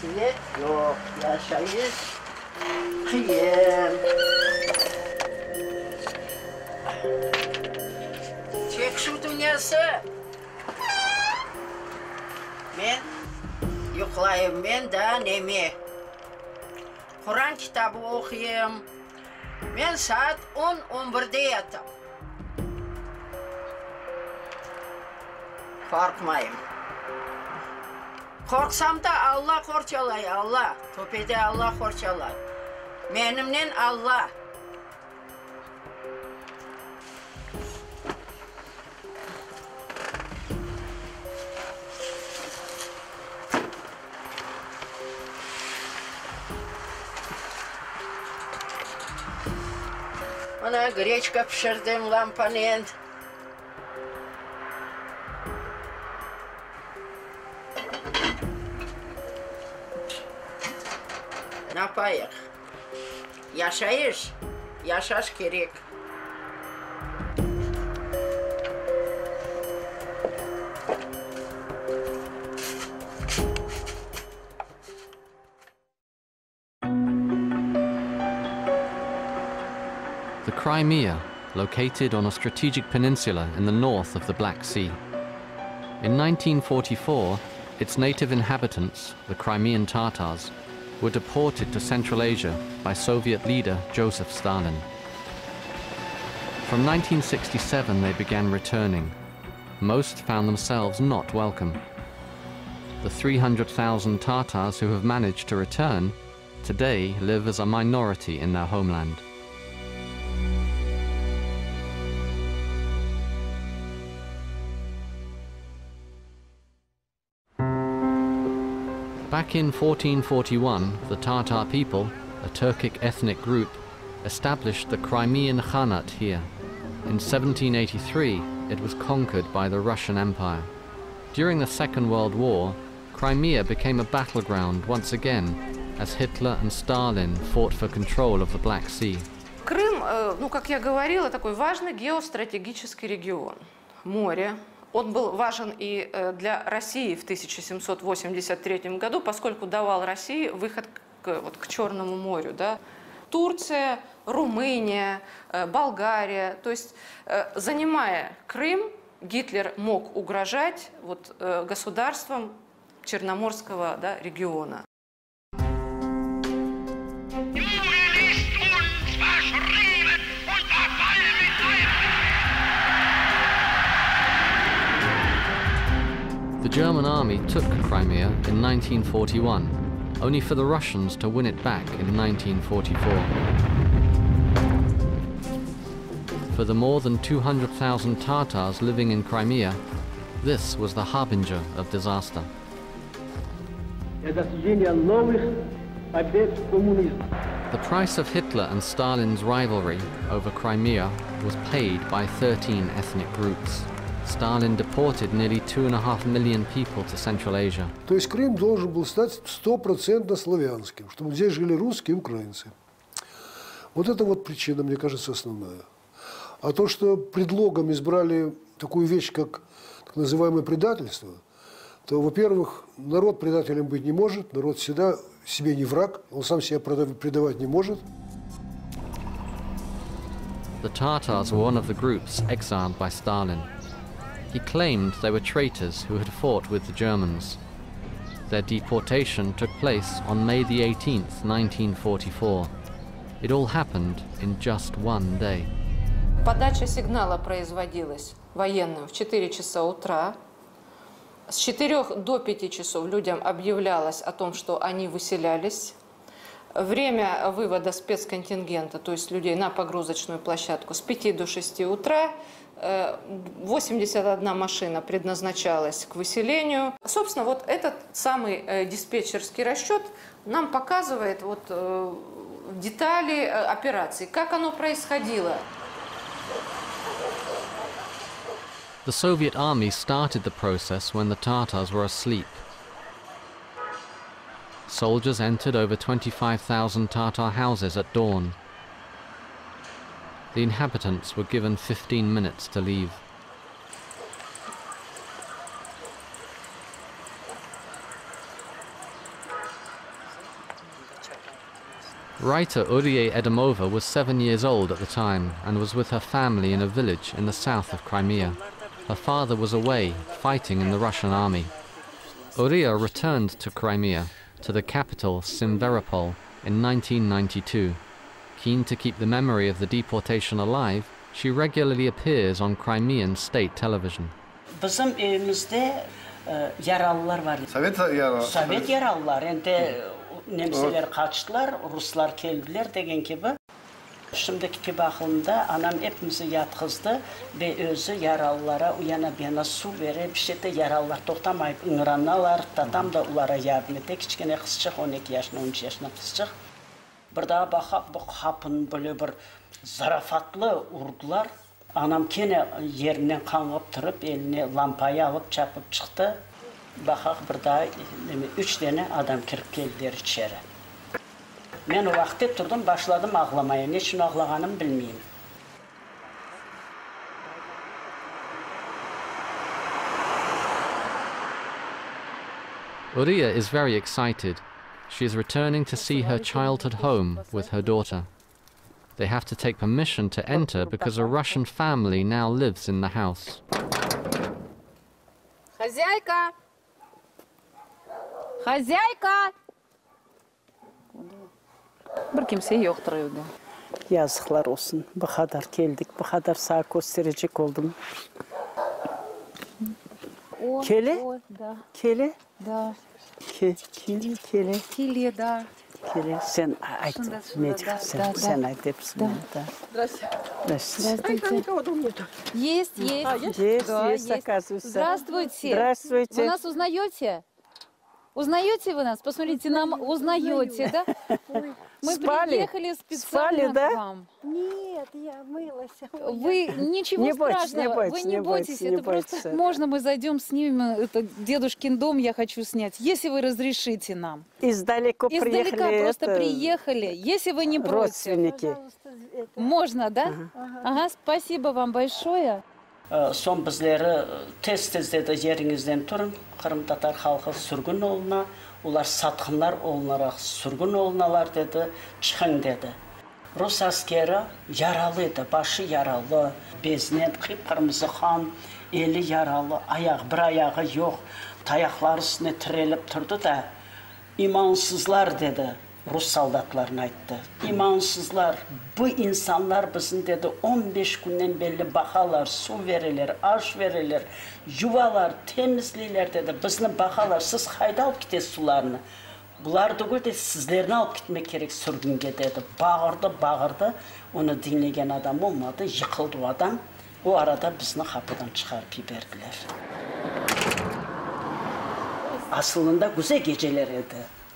Svet yok, yaşayış kıyım. Tek şu dünyası. Ben yuklayayım, ben de nemi. Kur'an kitabı okuyayım. Ben saat 10-11'de yatam. Korkmayayım. Korksam da Allah korçalay, Allah. Topede Allah korçalay. Benimle Allah. Ona гречка pişirdim lampanın. Ne yapayım? Yaşayış, yaşaş gerek. The Crimea, located on a strategic peninsula in the north of the Black Sea. In 1944, its native inhabitants, the Crimean Tatars, were deported to Central Asia by Soviet leader Joseph Stalin. From 1967 they began returning. Most found themselves not welcome. The 300,000 Tatars who have managed to return today live as a minority in their homeland. Back in 1441, the Tatar people, a Turkic ethnic group, established the Crimean Khanate here. In 1783, it was conquered by the Russian Empire. During the Second World War, Crimea became a battleground once again as Hitler and Stalin fought for control of the Black Sea. Крым, ну, как я говорила, такой важный геостратегический регион. Море. Он был важен и для России в 1783 году, поскольку давал России выход к Черному морю. Да? Турция, Румыния, Болгария. То есть, занимая Крым, Гитлер мог угрожать государствам Черноморского, да, региона. The German army took Crimea in 1941, only for the Russians to win it back in 1944. For the more than 200,000 Tatars living in Crimea, this was the harbinger of disaster. The price of Hitler and Stalin's rivalry over Crimea was paid by 13 ethnic groups. Stalin deported nearly 2.5 million people to Central Asia. То есть Крым должен был стать 100% славянским, чтобы здесь жили русские и украинцы. Вот это вот причина, мне кажется, основная. А то, что предлогом избрали такую вещь, как так называемое предательство, то, во-первых, народ предателем быть не может, народ всегда себе не враг, он сам себя предавать не может. The Tatars were one of the groups exiled by Stalin. He claimed they were traitors who had fought with the Germans. Their deportation took place on May the 18th, 1944. It all happened in just one day. Подача сигнала производилась военным в 4 часа утра. С 4 до 5 часов людям объявлялось о том, что они выселялись. Время вывода спецконтингента, то есть людей на погрузочную площадку, с 5 до 6 утра. 81 машина предназначалась к выселению. Собственно, вот этот самый диспетчерский расчет нам показывает детали операции, как оно происходило. The Soviet army started the process when the Tatars were asleep. Soldiers entered over 25,000 Tatar houses at dawn. The inhabitants were given 15 minutes to leave. Writer Uriye Edimova was 7 years old at the time and was with her family in a village in the south of Crimea. Her father was away, fighting in the Russian army. Uriye returned to Crimea, to the capital Simferopol, in 1992. Keen to keep the memory of the deportation alive, she regularly appears on Crimean state television. Bizim evimizde yaralılar var. Sovet yaralılar. Ende Nemseler kaçtılar, Ruslar geldiler degen gibi. Şimdiki bakımda anam hepimizi yatkızdı ve özü yaralılara uyana bana su verir. Bir şeyde yaralılar toktamayıp ıngıranlar, tatam da ulara yardım etti. Küçükene kızcık, 12 yaşında, 13 yaşında kızcık. Bir daha bakıp bu kapın böyle bir zarafatlı urdular. Anam kene yerinden kalkıp durup eline lampayı alıp çapıp çıktı. Bakak bir daha 3 tane adam kirip geldiler içeri. Ben o vakti durdum, başladım ağlamaya. Ne için ağlaganım bilmeyeyim. Uriye is very excited. She is returning to see her childhood home with her daughter. They have to take permission to enter because a Russian family now lives in the house. Хозяйка! Хозяйка! Bir kimse yoktur evde. Yazıklar olsun. Bu kadar geldik, bu kadar sağ gösterecek oldum. Kele? Da. Kele? Da. Kele? Kile, da. Kele. Sen ait. Sen ait hepsini. Здравствуйте. Есть, есть. Есть, оказывается. Здравствуйте. Здравствуйте. Вы нас узнаете? Узнаете вы нас? Посмотрите, нам узнаете, да? Мы приехали специально к вам. Нет, я мылась. Вы ничего страшного, вы не бойтесь, это просто можно мы зайдем, снимем это дедушкин дом, я хочу снять, если вы разрешите нам. Издалека просто приехали, если вы не против. Родственники. Можно, да? Ага, спасибо вам большое. Son bizleri tez dedi yerinizden turun. Kırım Tatar halkı sürgün oluna, ular satqınlar olarak sürgün olunalar dedi, çıkın dedi. Rus askeri yaralıydı, başı yaralı, beznen, kıpkırmızı kan, eli yaralı, bir ayağı yok, tayakları üstüne tirelip durdu da, imansızlar dedi. Rus saldatlarına aytdı. İmansızlar, bu insanlar bizim dedi 15 günden belli bakalar, su verirler, aş verirler, yuvalar, temizleyler dedi. Bizim bakalar, siz hayda alıp gidesiz sularını. Bular da dedi, sizlerini alıp gitmek gerek sürgünge dedi. Bağırdı. Onu dinleyen adam olmadı, yıkıldı o adam. O arada bizni kapıdan çıkarıp verdiler. Aslında güzel geceler idi.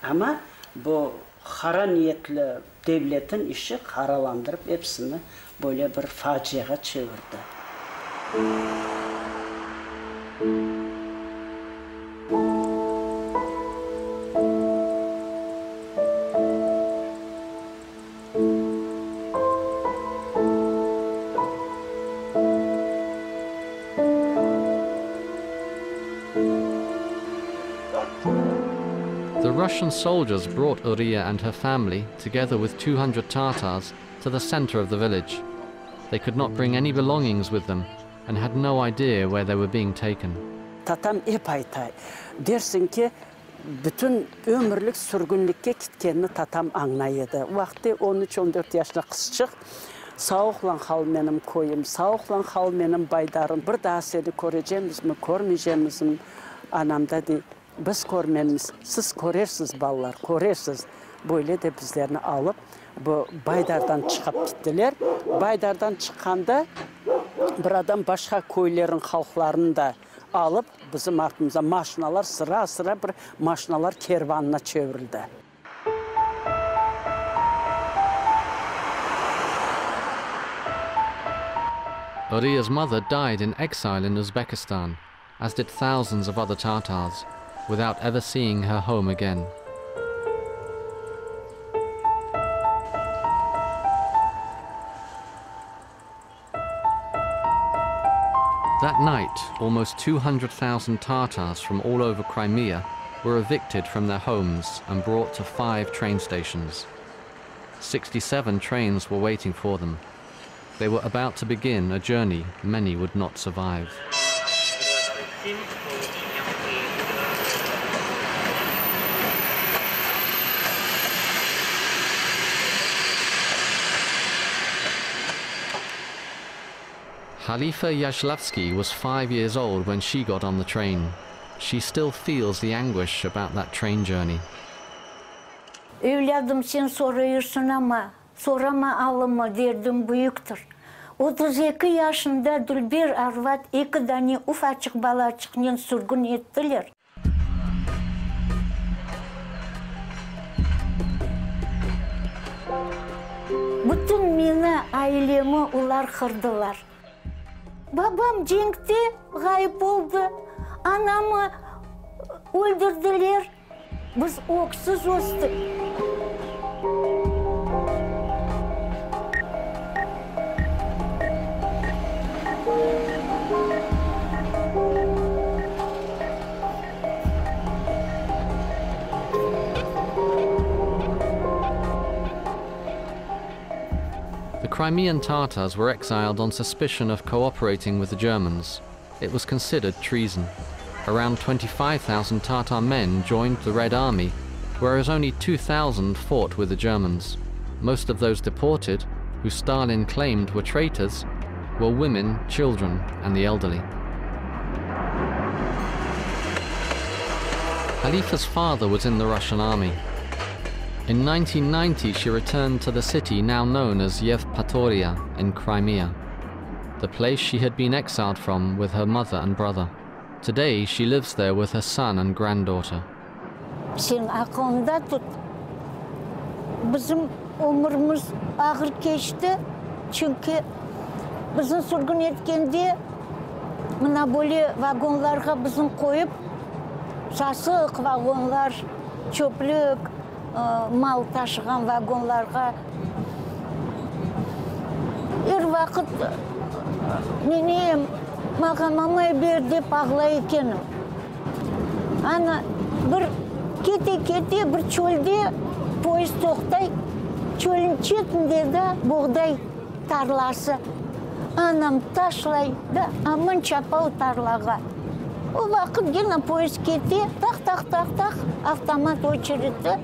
Ama bu hara niyetli devletin işi haralandırıp hepsini böyle bir faciaya çevirdi. The Russian soldiers brought Uriye and her family, together with 200 Tatars, to the center of the village. They could not bring any belongings with them and had no idea where they were being taken. Tatam hep aytay. Dersin ki bütün ömürlük sürgünlükке gitkenini tatam anlaydı. Vakti 13-14 yaşında kızcık. Sağlıklan hal benim koyum, sağlıklan hal benim baydarım. Bir daha seni göreceğimiz mi, görmeyeceğimiz mi? Anam dedi, biz görmemiz, siz görürsünüz ballar, görürsünüz. Böyle de bizlerini alıp bu baydardan çıkıp gittiler. Baydardan çıkanda bir adam başka köylerin halklarını da alıp bizim ardımıza maşinalar sıra bir maşinalar kervanına çevrildi. Uriye's mother died in exile in Uzbekistan, as did thousands of other Tatars, without ever seeing her home again. That night, almost 200,000 Tatars from all over Crimea were evicted from their homes and brought to 5 train stations. 67 trains were waiting for them. They were about to begin a journey many would not survive. Khalifa Yashlavsky was 5 years old when she got on the train. She still feels the anguish about that train journey. Evladım sen soruyorsun ama sorama alımı derdim büyüktür. 32 yaşında Dülber Arvat 2 tane ufacık balacıkla sürgün ettiler. Bütün beni, ailemi ular kırdılar. Babam cenkte gayip oldu. Anamı öldürdüler. Biz oksuz östük. The Crimean Tatars were exiled on suspicion of cooperating with the Germans. It was considered treason. Around 25,000 Tatar men joined the Red Army, whereas only 2,000 fought with the Germans. Most of those deported, who Stalin claimed were traitors, were women, children, and the elderly. Khalifa's father was in the Russian army. In 1990, she returned to the city now known as Yevpatoria in Crimea, the place she had been exiled from with her mother and brother. Today, she lives there with her son and granddaughter. Sen aklında tut. Bizim ömrümüz ağır geçti. Çünkü bizim sürgün etkende mına böyle vagonlarga bizim koyup sasık vagonlar, çöplük, mal taşıgan vagonlarga her vakit nenem mağa mamay ber dep ağlay ekenim. Ana bir kete bir çölde poyez toktay, çölün chetinde de buğday tarlası. Anam taşlay da amın çapau tarlaga. O vakit gene poyez kete tak avtomat очередь.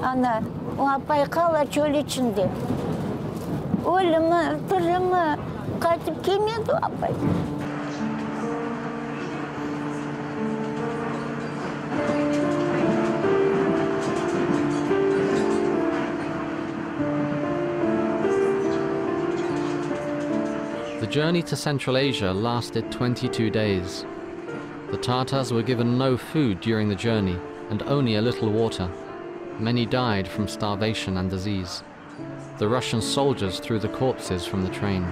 Ana o apay kala çöl içinde. Ölümü, tırımı kaçıp gelmedi o apay. The journey to Central Asia lasted 22 days. The Tatars were given no food during the journey and only a little water. Many died from starvation and disease. The Russian soldiers threw the corpses from the train.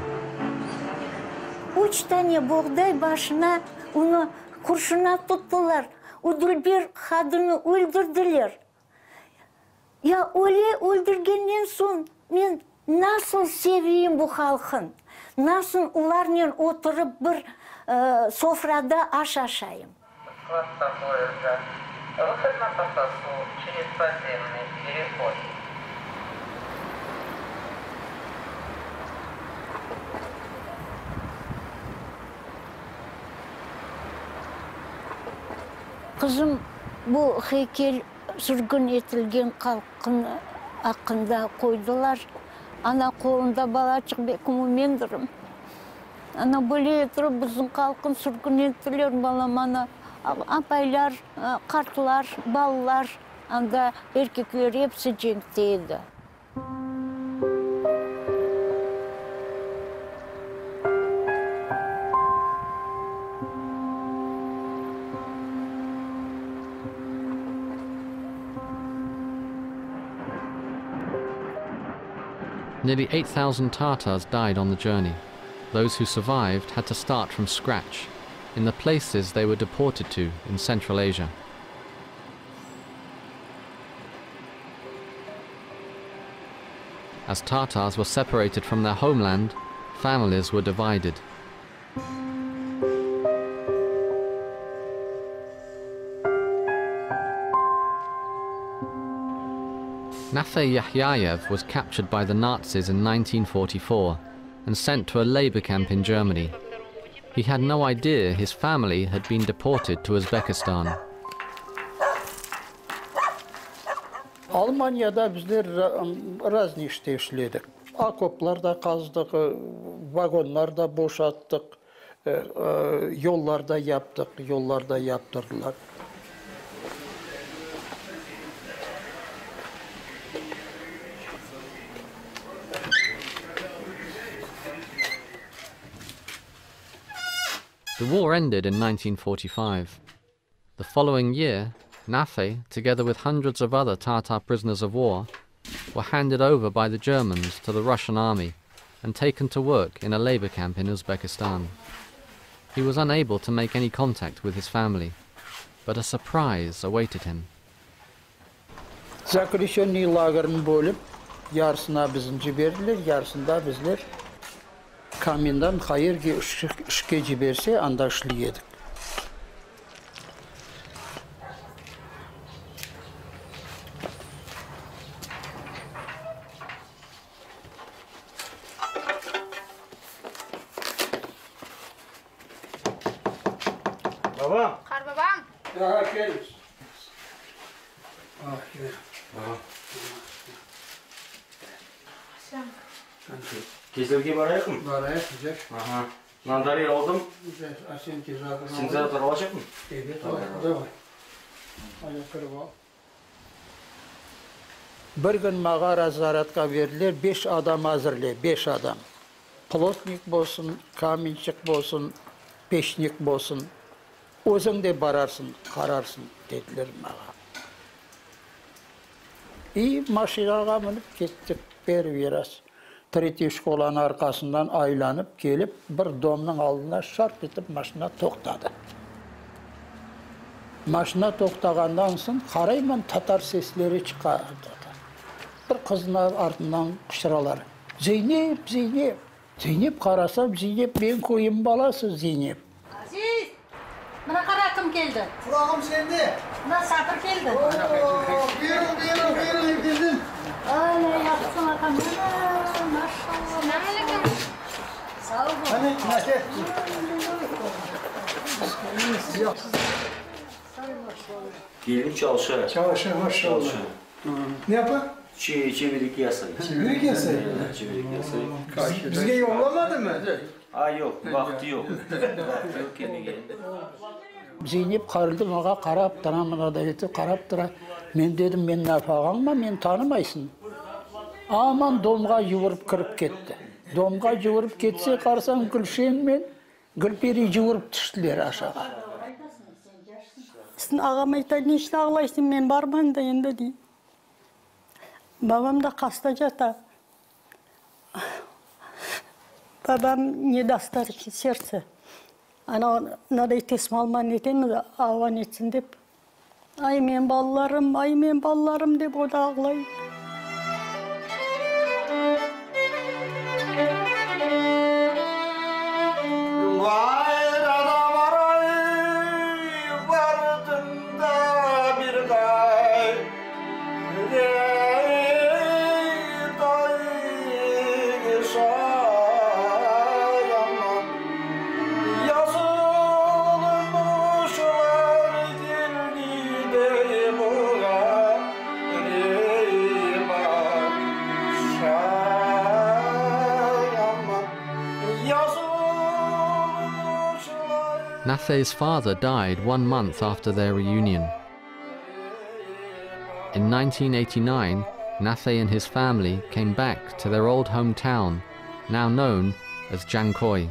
3 tane buğday başına onu kurşuna tuttular. O Dülber kadını öldürdüler. Ya öyle öldürgenden son men nasıl seveyim bu halkın? Nasıl ularla oturup bir sofrada aş aşayım? Выход на посадку через подземный переход. Kızım bu heykel sürgün etilgen halkın hakkında koydular. Ana kolunda balacık bekim mendirim. Ana böyle oturup bizim halkın sürgün ettiler balam ana. Apaylar, kartlar, ballar, anda erkekler hepsi cenkteydi. Nearly 8,000 Tatars died on the journey. Those who survived had to start from scratch in the places they were deported to in Central Asia. As Tatars were separated from their homeland, families were divided. Nafay Yahyayev was captured by the Nazis in 1944 and sent to a labor camp in Germany. He had no idea his family had been deported to Uzbekistan. Almanya'da bizler разные işte işledik. Akoplarda kazdık, vagonlarda boşalttık, yollarda yaptık, yollarda yaptırdılar. The war ended in 1945. The following year, Nafay, together with hundreds of other Tatar prisoners of war, were handed over by the Germans to the Russian army and taken to work in a labor camp in Uzbekistan. He was unable to make any contact with his family, but a surprise awaited him. Zakrishoniy lagerini bölüp, yarısına bizinci verdiler, yarısında bizler kamindan hayır işke ciberse anda işleyedik. Babam. Kar babam. Ya gel. Ah gel. Кезерге барайық мı? Barayık güzel. Aha. Nandarı aldım. Güzel. Asen tezahürü. Sinzatör alacak mı? Evet, давай. Ayakları al. Bir gün mağara zaratqa verdiler, 5 adam hazırlı, 5 adam. Plotnik bolsun, kaminçik bolsun, peşnik bolsun. Özün de bararsın, kararsın dediler bana. İyi maşinaga minip kettik biraz. Tretий şkolanın arkasından aylanıp gelip bir domның aldına şart etip maşina to'xtadi. Maşina to'xtagandan so'ng qarayman tatar sesleri çıkardı. Bir kızın ardından kışıralar. Zeynep, Zeynep. Zeynep qarasam, Zeynep ben koyun balası Zeynep. Aziz, bana kara kim geldi? Kulağım sende. Buna Satır geldi. Buyurun geldim. Ay, yapsın akam. Maşallah. Selamünaleyküm. Sağ ol. Hani nasıl? Gelin çalışıyor. Çalışıyor maşallah. Ne yapar? Çevirik yasayı. Çevirik yasayı. Çevirik yasayı. Bizge yollamadı mı? Ay yok, vakti yok. Vakti yok kendine. Zeynep qarıldı, bana qarap tura, bana da eti qarap tura. Men dedim, men nafağanma, men tanımaysın. Aman domga yuvurip kirip ketdi. Domga yuvurip ketse qarsam Gülşen men Gülperi yuvurip düştüler aşağı. Sizin ağam aytadi, ne işin ağlaysın, men barman da endi deyim. Babam da hasta jata. Babam не даст сердце. Ana надо teslim alman etemiz, avan etsin dep. Ay men ballarım dep o da ağlayıp. Nafay's father died 1 month after their reunion. In 1989, Nafay and his family came back to their old hometown, now known as Jankoy.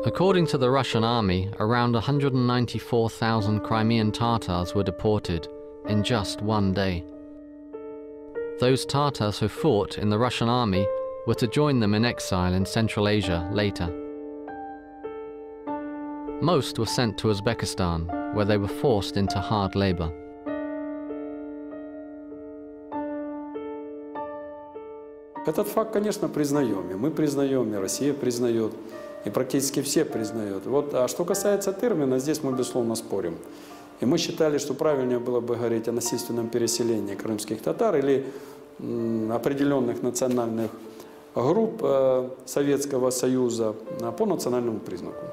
According to the Russian army, around 194,000 Crimean Tatars were deported in just 1 day. Those Tatars who fought in the Russian army were to join them in exile in Central Asia later. Most were sent to Uzbekistan, where they were forced into hard labor. Этот факт, конечно, признаем, и мы признаем, и Россия признает, и практически все признают. Вот, а что касается термина, здесь мы, безусловно, спорим. И мы считали, что правильнее было бы говорить о насильственном переселении крымских татар или определенных национальных групп Советского Союза по национальному признаку.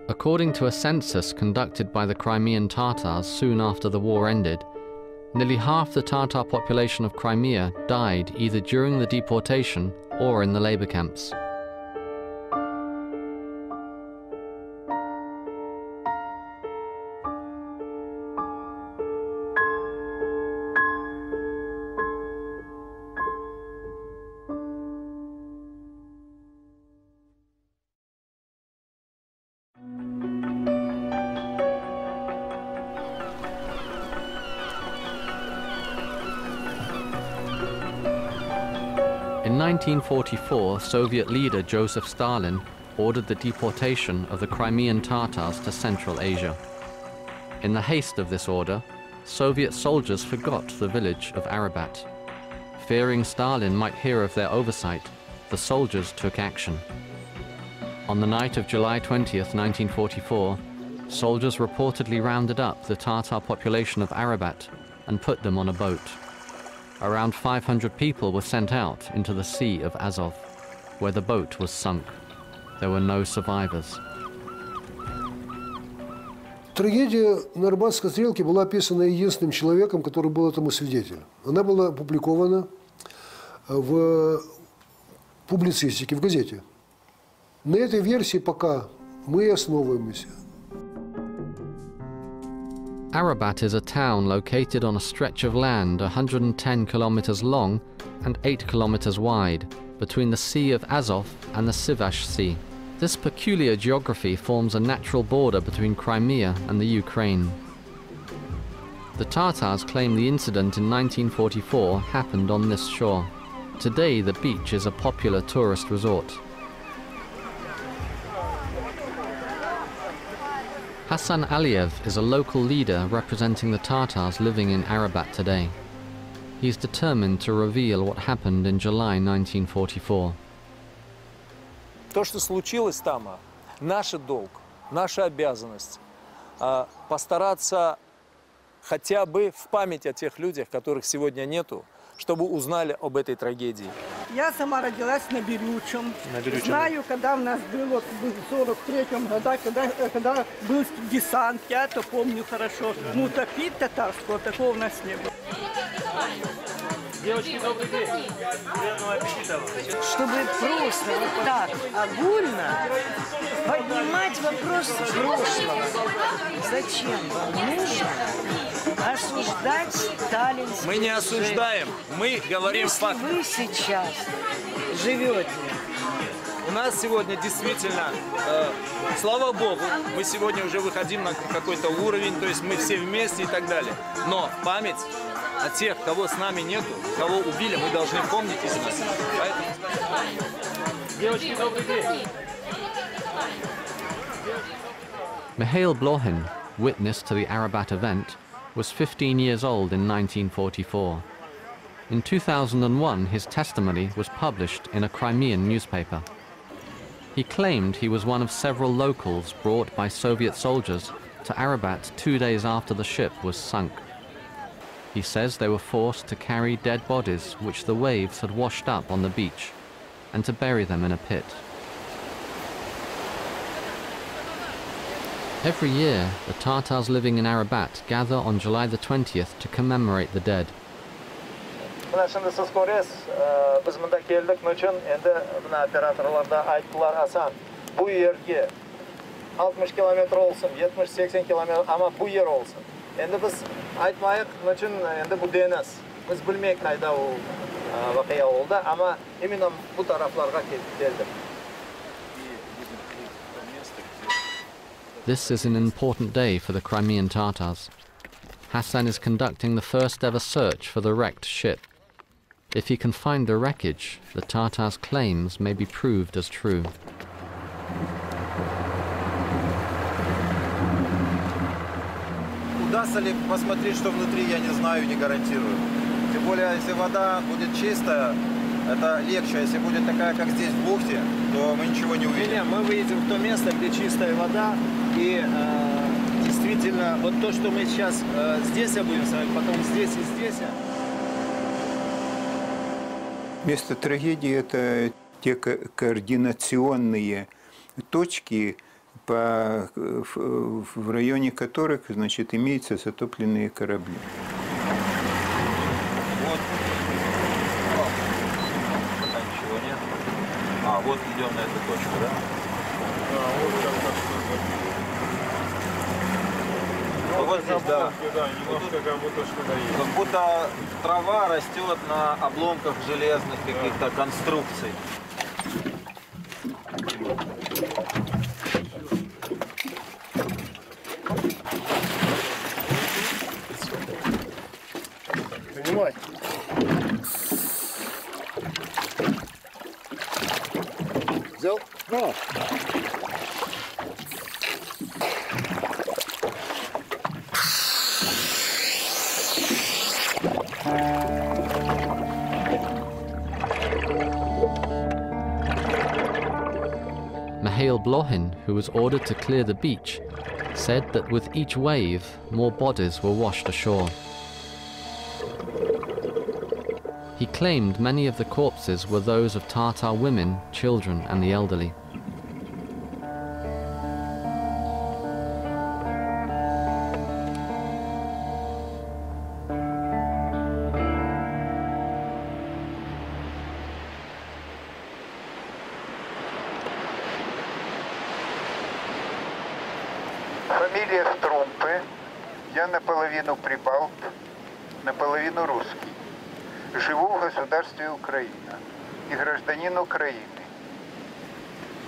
According to a census conducted by the Crimean Tatars soon after the war ended, nearly half the Tatar population of Crimea died either during the deportation or in the labor camps. In 1944, Soviet leader Joseph Stalin ordered the deportation of the Crimean Tatars to Central Asia. In the haste of this order, Soviet soldiers forgot the village of Arabat. Fearing Stalin might hear of their oversight, the soldiers took action. On the night of July 20th, 1944, soldiers reportedly rounded up the Tatar population of Arabat and put them on a boat. Around 500 people were sent out into the Sea of Azov, where the boat was sunk. There were no survivors. Трагедия на Арабатской стрелке была описана единственным человеком, который был этому свидетелем. Она была опубликована в публицистике, в газете. На этой версии пока мы и основываемся. Arabat is a town located on a stretch of land 110 kilometers long and 8 kilometers wide, between the Sea of Azov and the Sivash Sea. This peculiar geography forms a natural border between Crimea and the Ukraine. The Tatars claim the incident in 1944 happened on this shore. Today the beach is a popular tourist resort. Hassan Aliyev is a local leader representing the Tatars living in Arabat today. He's determined to reveal what happened in July 1944. То, что случилось там, наш долг, наша обязанность постараться хотя бы в память о тех людях, которых сегодня нету, чтобы узнали об этой трагедии. Я сама родилась на Берючем. Знаю, когда у нас было в 43-м году, когда был десант, я это помню хорошо. Ну, топить татарского, такого у нас не было. Девочки, добрый день. Приятного аппетита. Чтобы просто вот так огульно поднимать вопрос прошлого. Зачем вам нужно осуждать сталинский? Мы не осуждаем, мы говорим факт. Если вы сейчас живете. У нас сегодня действительно, слава Богу, мы сегодня уже выходим на какой-то уровень, то есть мы все вместе и так далее. Но память о тех, кого с нами нету, кого убили, мы должны помнить и знать. Поэтому... Девочки, добрый день. Mikhail Blohin, witness to the Arabat event, was 15 years old in 1944. In 2001, his testimony was published in a Crimean newspaper. He claimed he was one of several locals brought by Soviet soldiers to Arabat 2 days after the ship was sunk. He says they were forced to carry dead bodies which the waves had washed up on the beach and to bury them in a pit. Every year, the Tatars living in Arabat gather on July the 20th to commemorate the dead. Мына şimdi siz көресіз, biz mında keldik üçün, endi mına operatorlarda ayttılar Hasan, bu yerge 60 kilometre olsun, 70-80 kilometre ama bu yer olsun. Endi biz aytmayıq üçün, endi bu denes. Biz bilmeyik nayda o vakıya oldu ama eminim bu taraflarga geldik. This is an important day for the Crimean Tatars. Hassan is conducting the first ever search for the wrecked ship. If he can find the wreckage, the Tatars' claims may be proved as true. Удастся ли посмотреть, что внутри, я не знаю, не гарантирую. Тем более, если вода будет чистая, это легче. Если будет такая, как здесь в бухте, то мы ничего не увидим. Не, мы выйдем в то место, где чистая вода, и действительно, вот то, что мы сейчас здесь будем с вами, потом здесь и здесь. Место трагедии – это те координационные точки, в районе которых, значит, имеются затопленные корабли. Вот. Пока ничего нет. Вот идем на эту точку, да? Вот как вот здесь, да. Немножко как будто что-то есть. Как будто трава растет на обломках железных каких-то конструкций. Понимаете? Взял? Да. Mihail Blohin, who was ordered to clear the beach, said that with each wave, more bodies were washed ashore. He claimed many of the corpses were those of Tatar women, children, and the elderly. Фамилия Струмпы. Я наполовину прибалт, наполовину русский. Живу в государстве Украина и гражданин Украины.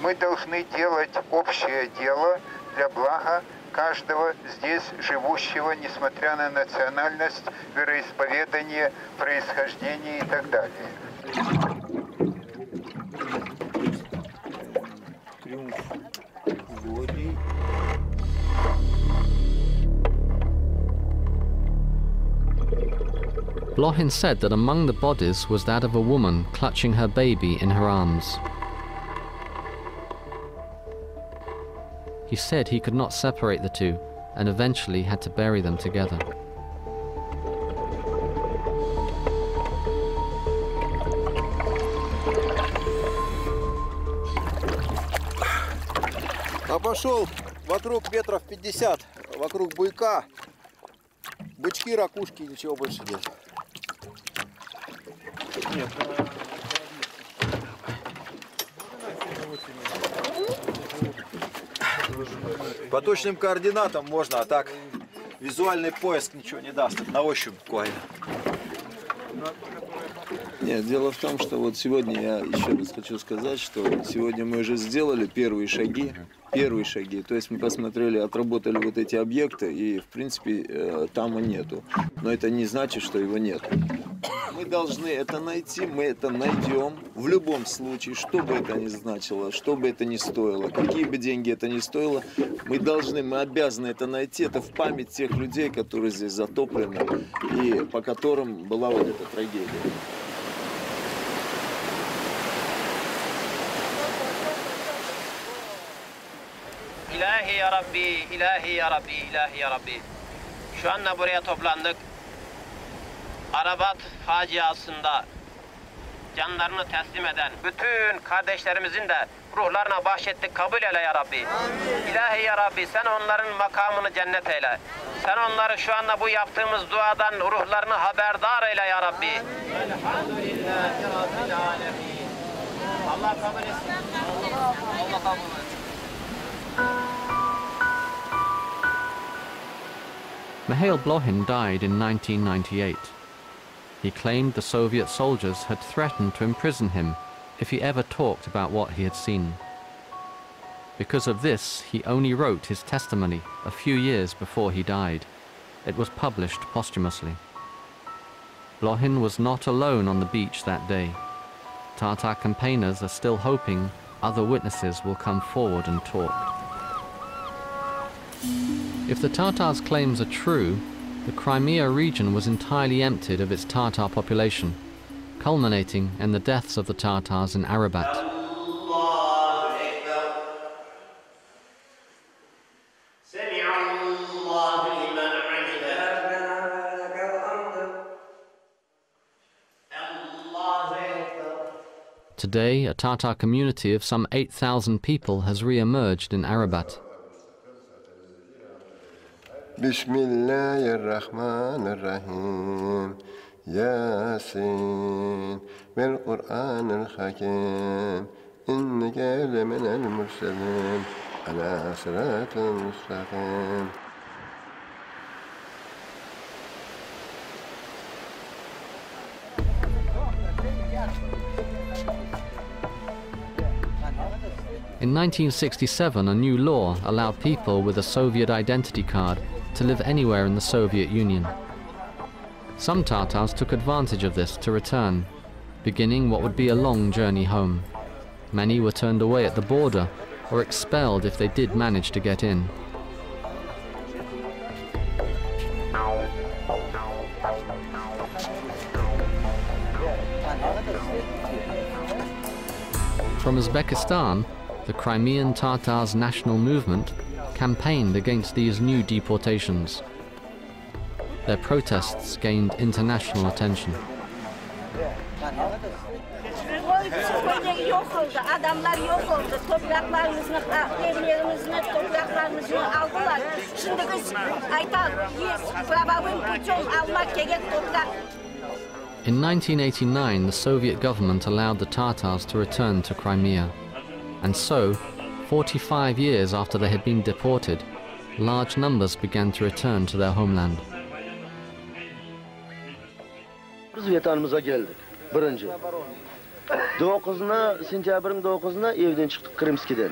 Мы должны делать общее дело для блага каждого здесь живущего, несмотря на национальность, вероисповедание, происхождение и так далее. Blohin said that among the bodies was that of a woman clutching her baby in her arms. He said he could not separate the two and eventually had to bury them together. Обошел вокруг метров 50, вокруг буйка. Бычки, ракушки, ничего больше нет. Нет. По точным координатам можно, а так визуальный поиск ничего не даст. На ощупь буквально. Нет, дело в том, что вот сегодня я еще раз хочу сказать, что сегодня мы уже сделали первые шаги. То есть мы посмотрели, отработали вот эти объекты, и в принципе там и нету. Но это не значит, что его нет. Мы должны это найти, мы это найдем в любом случае, что бы это ни значило, что бы это ни стоило, какие бы деньги это ни стоило, мы обязаны это найти. Это в память тех людей, которые здесь затоплены и по которым была вот эта трагедия. İlahi ya Rabbi, ilahi ya Rabbi, ilahi ya Rabbi. Şu anda buraya toplandık. Arabat faciasında canlarını teslim eden bütün kardeşlerimizin de ruhlarına bahşettik, kabul eyle ya Rabbi. İlahi ya Rabbi, sen onların makamını cennet eyle. Sen onları şu anda bu yaptığımız duadan ruhlarını haberdar eyle ya Rabbi. Elhamdülillahi Rabbil alemin. Allah kabul etsin. Allah kabul etsin. Mihail Blohin died in 1998. He claimed the Soviet soldiers had threatened to imprison him if he ever talked about what he had seen. Because of this, he only wrote his testimony a few years before he died. It was published posthumously. Blohin was not alone on the beach that day. Tatar campaigners are still hoping other witnesses will come forward and talk. If the Tatars' claims are true, the Crimea region was entirely emptied of its Tatar population, culminating in the deaths of the Tatars in Arabat. Today, a Tatar community of some 8,000 people has re-emerged in Arabat. Bismillahirrahmanirrahim. Yasin bil Qur'anil Hakim. Innaka laminal mursalin ala siratil mustaqim. In 1967, a new law allowed people with a Soviet identity card to live anywhere in the Soviet Union. Some Tatars took advantage of this to return, beginning what would be a long journey home. Many were turned away at the border or expelled if they did manage to get in. From Uzbekistan, the Crimean Tatars' national movement campaigned against these new deportations. Their protests gained international attention. In 1989, the Soviet government allowed the Tatars to return to Crimea. And so, 45 years after they had been deported, large numbers began to return to their homeland. Biz vatanımıza geldik. Birinci. 9'una, sentyabrın 9'una evden çıktık Krımski'den.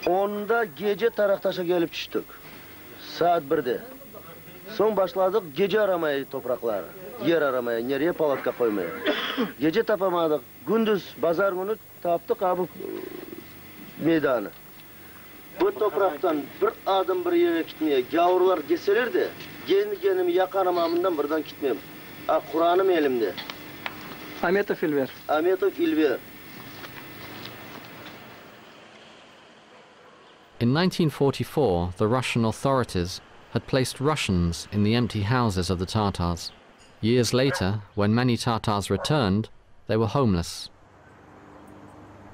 10'da gece Taraktaş'a gelip düştük. Saat 1'de. Son başladık gece aramaya toprakları. Yer aramaya, nereye palatka koymaya. Gece tapamadık. Gündüz, pazar günü taptık abi meydanı. Bu topraktan bir adım bir yere gitmeye, gavurlar gelseler de, kendimi yakanamamından buradan gitmeyeyim. Kur'an'ım elimde. Ahmetov İlver. Ahmetov İlver. In 1944, the Russian authorities had placed Russians in the empty houses of the Tatars. Years later, when many Tatars returned, they were homeless.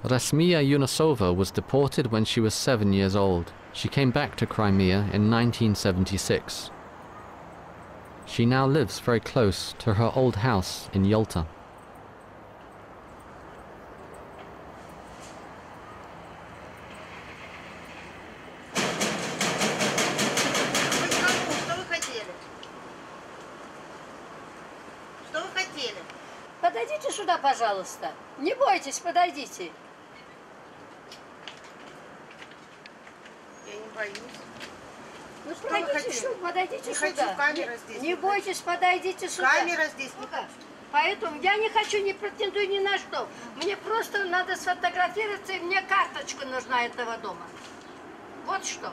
Rasmiya Yunusova was deported when she was 7 years old. She came back to Crimea in 1976. She now lives very close to her old house in Yalta. Подойдите сюда, пожалуйста. Не бойтесь, подойдите. Я не боюсь. Ну, Не подойдите сюда. хочу, камера здесь. Не бойтесь, подойдите сюда. Камера здесь. Поэтому я не хочу, не претендую ни на что. Мне просто надо сфотографироваться, и мне карточка нужна этого дома. Вот что.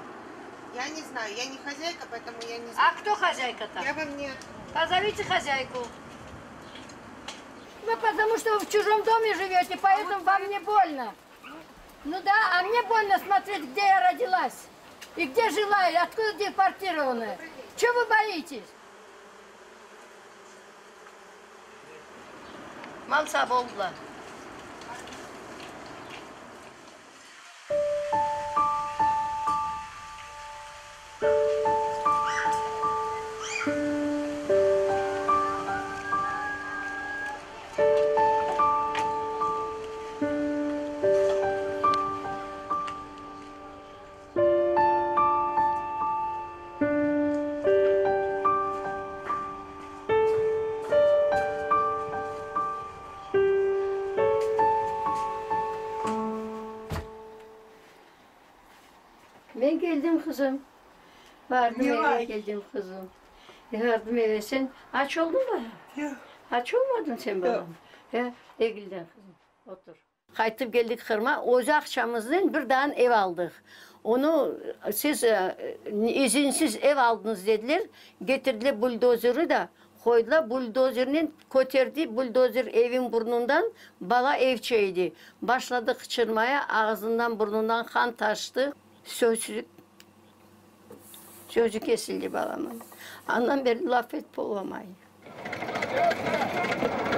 Я не знаю, я не хозяйка, поэтому я не знаю. А кто хозяйка-то? Я вам не... Позовите хозяйку. Ну, потому что вы в чужом доме живете, поэтому вам не больно. Ну да, а мне больно смотреть, где я родилась. И где жила, и откуда депортированная. Чего вы боитесь? Малса болдула. Ben geldim kızım. Vardım eve geldim kızım. Yardım edersen aç oldun mu? Yok. Aç olmadın sen babam. Ya, ilgili otur. Kaytıp geldik Kırım'a. O akşamızdan bir tane ev aldık. Onu siz izinsiz ev aldınız dediler. Getirdiler buldozeri de koydular. Buldozerinin köterdi. Buldozer evin burnundan bala evçeydi. Başladı kıçırmaya. Ağzından burnundan kan taştı. Sözü kesildi balamın. Andan beri laf et olamayı.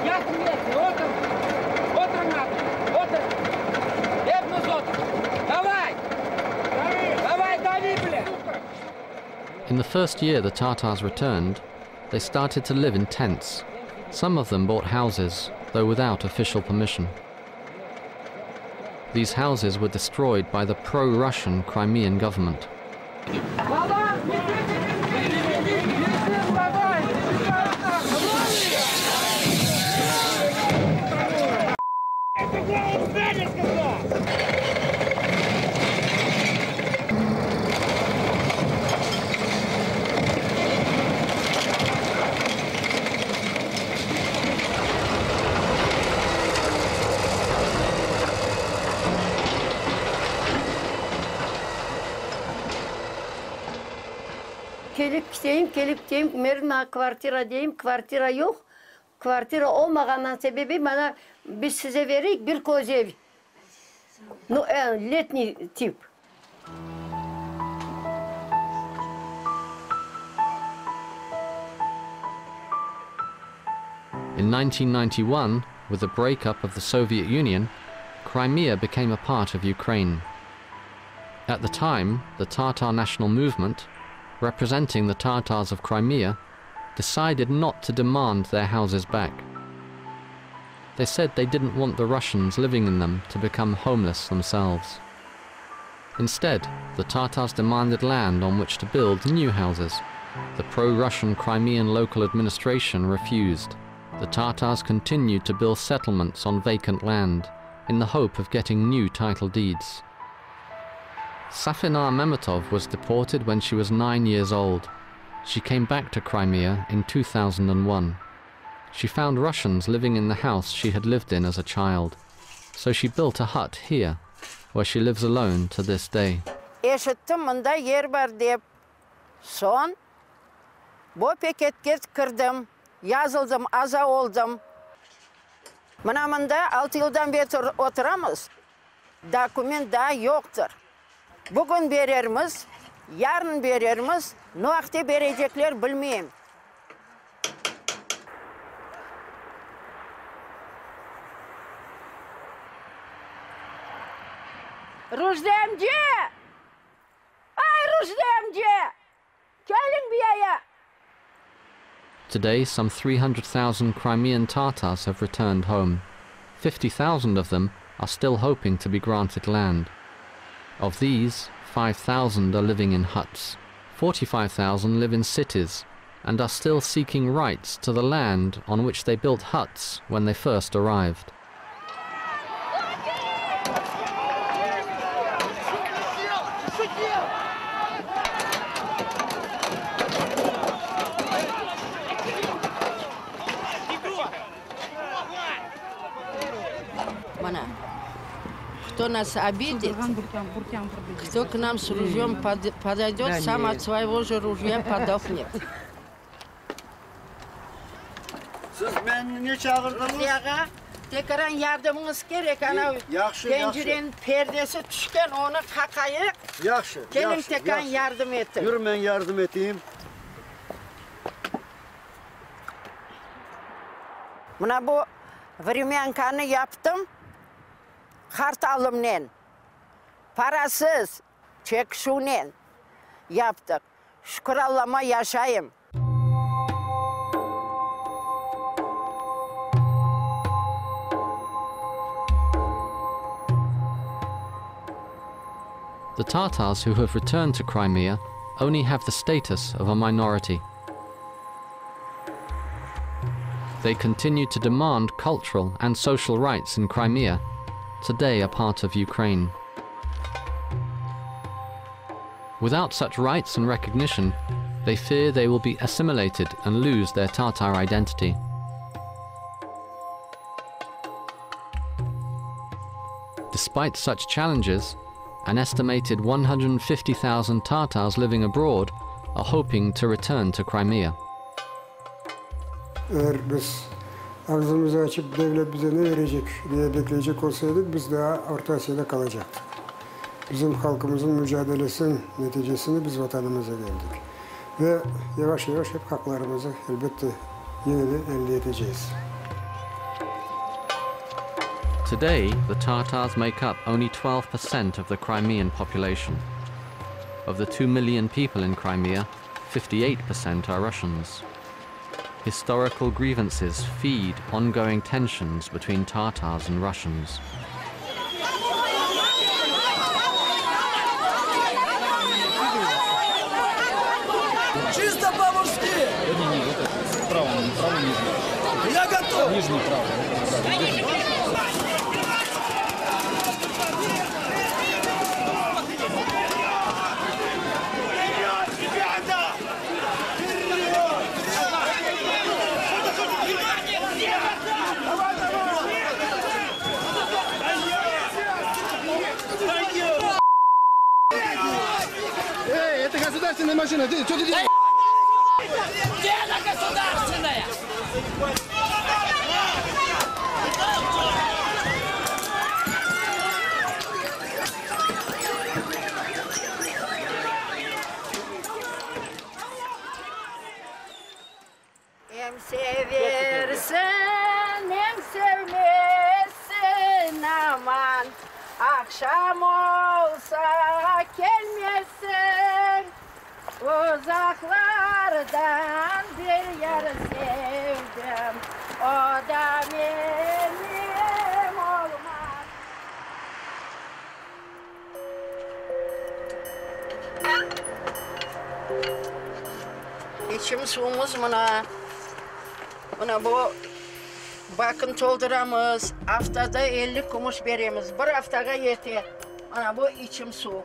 Yatın, otur. Oturun abi, otur. Hepiniz otur. Davay. Davay, davi bile. In the first year the Tatars returned, they started to live in tents. Some of them bought houses, though without official permission. These houses were destroyed by the pro-Russian Crimean government. Gelip deyim, merhaba kvartira deyim, kvartira yok. Kvartira olmağından sebebi bana biz size verik bir koz ev. No, letni tip. In 1991, with the breakup of the Soviet Union, Crimea became a part of Ukraine. At the time, the Tatar national movement, representing the Tatars of Crimea, decided not to demand their houses back. They said they didn't want the Russians living in them to become homeless themselves. Instead, the Tatars demanded land on which to build new houses. The pro-Russian Crimean local administration refused. The Tatars continued to build settlements on vacant land in the hope of getting new title deeds. Safinar Memetov was deported when she was 9 years old. She came back to Crimea in 2001. She found Russians living in the house she had lived in as a child, so she built a hut here, where she lives alone to this day. Eşittim mında yer var deyip, son bu paketke kırdım, yazıldım, aza oldum. Mına mında 6 yıldan beri oturamız, dokument daha yoktur. Bugün veririz, yarın veririz, ne vakti verecekler bilmeyeyim. Rujdemci! Ay Rujdemci! Gelin bir yaya! Today, some 300,000 Crimean Tatars have returned home. 50,000 of them are still hoping to be granted land. Of these, 5,000 are living in huts. 45,000 live in cities and are still seeking rights to the land on which they built huts when they first arrived. Кто нас обидит, кто к нам с ружьем подойдет, сам от своего же ружья подохнет. Siz beni ne çağırdınız? Tekrar yardımınız gerek. Gencilerin perdesi düşken onu kakayıp gelin tekrar yardım etin. Yürü ben yardım edeyim. Buna bu времянkanı yaptım. Kartalımla, parasız, çekşunen yaptık. Şükür Allah'ıma yaşayayım. The Tatars who have returned to Crimea only have the status of a minority. They continue to demand cultural and social rights in Crimea, today a part of Ukraine. Without such rights and recognition, They fear they will be assimilated and lose their Tatar identity. Despite such challenges, an estimated 150,000 Tatars living abroad are hoping to return to Crimea. Eğer biz ağzımızı açıp devlet bize ne verecek diye bekleyecek olsaydık biz daha Orta Asya'da kalacaktık. Bizim halkımızın mücadelesinin neticesinde biz vatanımıza geldik. Ve yavaş yavaş hep haklarımızı elbette yine de elde edeceğiz. Today, the Tatars make up only 12% of the Crimean population. Of the 2 million people in Crimea, 58% are Russians. Historical grievances feed ongoing tensions between Tatars and Russians. Чисто по-мужски! Право, нижний. Я готов! Нижний, право. Эй, это государственная машина, ты что ты делаешь? Где она государственная? Hem seversin hem sevmezsin aman. Akşam olsa gelmezsin. Uzaklardan bir yer sevdim. O da benim olmaz. İçim suyumuz buna bu bakın dolduramız. Haftada 50 kuruş veririz. Bir haftaga yeter. Ana bu içim su.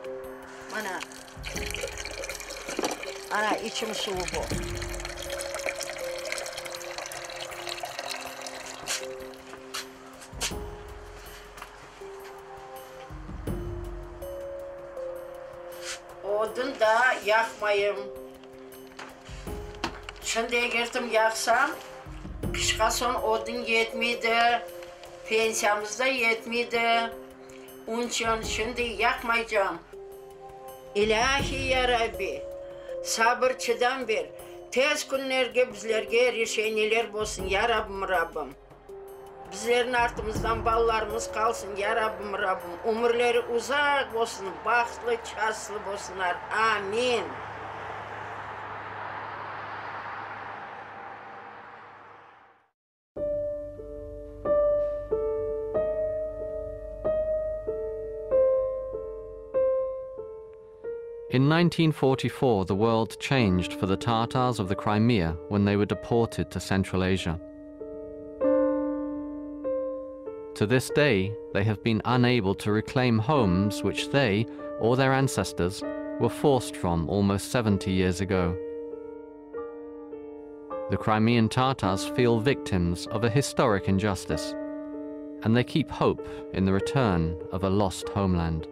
Ana içim suyu bu. Odun da yakmayayım. Şimdi eğerdim yaksam, kışka son odun yetmeydi, pensiyamız da yetmeydi. Onun için şimdi yakmayacağım. İlahi ya Rabbi, sabır çıdan ver. Tez günlerge bizlerge решениелер bolsun ya Rabbim Rabbim. Bizlerin artımızdan ballarımız kalsın ya Rabbim Rabbim. Umurları uzak olsun, bahtlı, çaslı olsunlar. Amin. In 1944, the world changed for the Tatars of the Crimea when they were deported to Central Asia. To this day, they have been unable to reclaim homes which they, or their ancestors, were forced from almost 70 years ago. The Crimean Tatars feel victims of a historic injustice, and they keep hope in the return of a lost homeland.